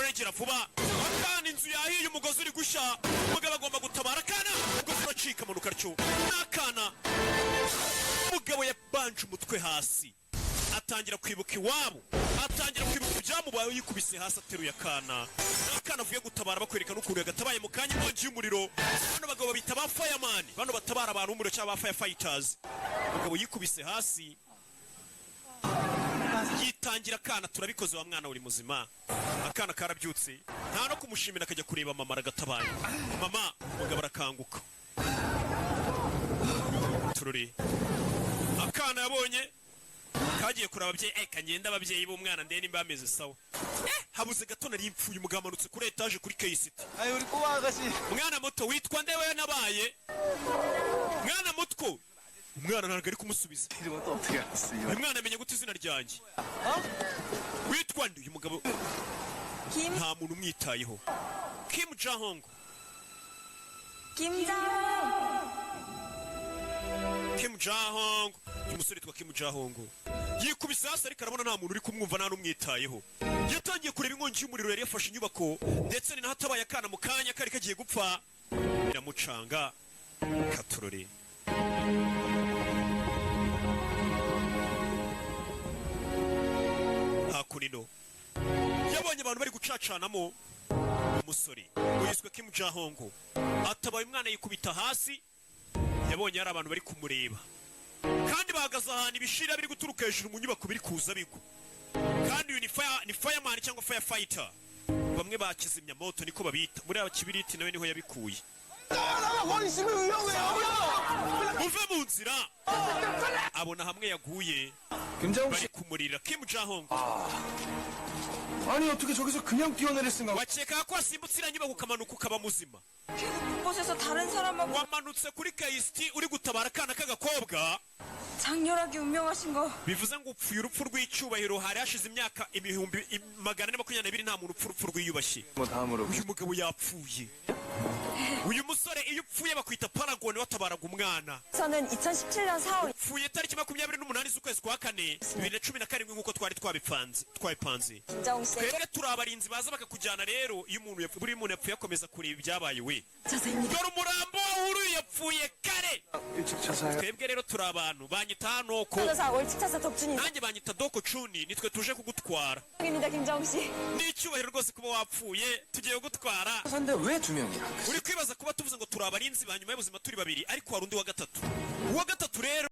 regera vuba. Akana inzu yahiye umugozi uri gushya. Umugabo agomba gutabara akana. Umugozi uracika amanuka atyo. Nakana. Umugabo yabanje umutwe hasi. Atangira kwibuka iwabo. Atangira kwibuka ibyamubayeho yikubise hasi ateruye akana. Akana avuye gutabara bakwerekana ukuntu yagatabaye mu kanya inkongi y'umuriro. Bano bagabo bita ba fireman. Bano batabara abantu umuriro cyangwa ba firefighters. Umugabo yikubise hasi. Yitangira akana turabikoze wa mwana uri muzima. Akana karabyutse. Nta no kumushimira akajya kureba mama aragatabaye. Mama umugabo arakanguka. Tururi. Akana yabonye kagiye kuraba ababyeyi kagenda ababyeyi b'umwana ndende nimba ameze sawa. Habuze gato nari impfuye umugabo amanutse kuri etage kuri K-City. Ayo uri kubagashi. Mwana muto witwa ndewe nabaye. Mwana mutko. Umwana ntabwo ari kumusubiza. Umwana amenye gute izina ryanjye. Witwa nde uyu mugabo? Kim. Nta muntu umwitayeho. Kim Jahong. Kim Jahong. Kim Jahong. Umusore twa Kim Jahong. Yikubise hasi ariko arabona nta muntu uri kumwumva nta n'umwitayeho. Yatangiye kureba inkongi y'umuriro yari yafashe inyubako ndetse ni nahatabaye akana mu kanya kari kagiye gupfa. Biramucanga. Katurore. Hakunino. Yabonye abantu bari gucacanamo umusore. Uyiswe Kim Jahong. Atabaye umwana yikubita hasi. Yabonye hari abantu bari kumureba. Kandi bahagaze ahantu ibishira biri guturuka hejuru mu nyubako biri kuza bigwa. Kandi uyu ni fireman cyangwa firefighter. Bamwe bakizimya moto niko babita. Muri aba kibiriti nawe niho yabikuye. Muve mu nzira. Abona hamwe yaguye. Bari kumurira Kim Jahong. 아니 어떻게 저기서 그냥 뛰어내릴 생각? Wacheka ko asimbutse nyubako ukamanuka ukaba muzima. 곳에서 다른 사람하고 Wamanutse kuri K-City uri gutabara akana k'agakobwa. 장렬하게 운명하신 거. Bivuze ngo upfuye urupfu rw'icyubahiro hari hashize imyaka ibihumbi 422 nta muntu urupfu rwiyubashye. 뭐 다음으로 Uyu mugabo yapfuye. Uyu musore iyo upfuye bakwita paragon watabaraga umwana. 저는 2017년 4월 Upfuye tariki 28 z'ukwezi kwa 4 2017 nkuko twari twabipanze. 김정우 씨. Twebwe turi abarinzi baza bakakujyana rero iyo umuntu yapfuye buri muntu yapfuye akomeza kureba ibyabaye we. 자세히. Dore umurambo w'uru yapfuye kare. 일찍 자살. Twebwe rero turi abantu banyita hanoko. 변호사 월칙차사 덕준입니다. Nanjye banyita Doko Chuni nitwe tuje kugutwara. 김정우 씨. N'icyubahiro rwose kuba wapfuye tugiye gutwara. 근데 왜 두 명이야? Uri kwibaza kuba tuvuze ngo turi abarinzi ba nyuma y'ubuzima turi babiri ariko hari undi wa gatatu. Uwa gatatu rero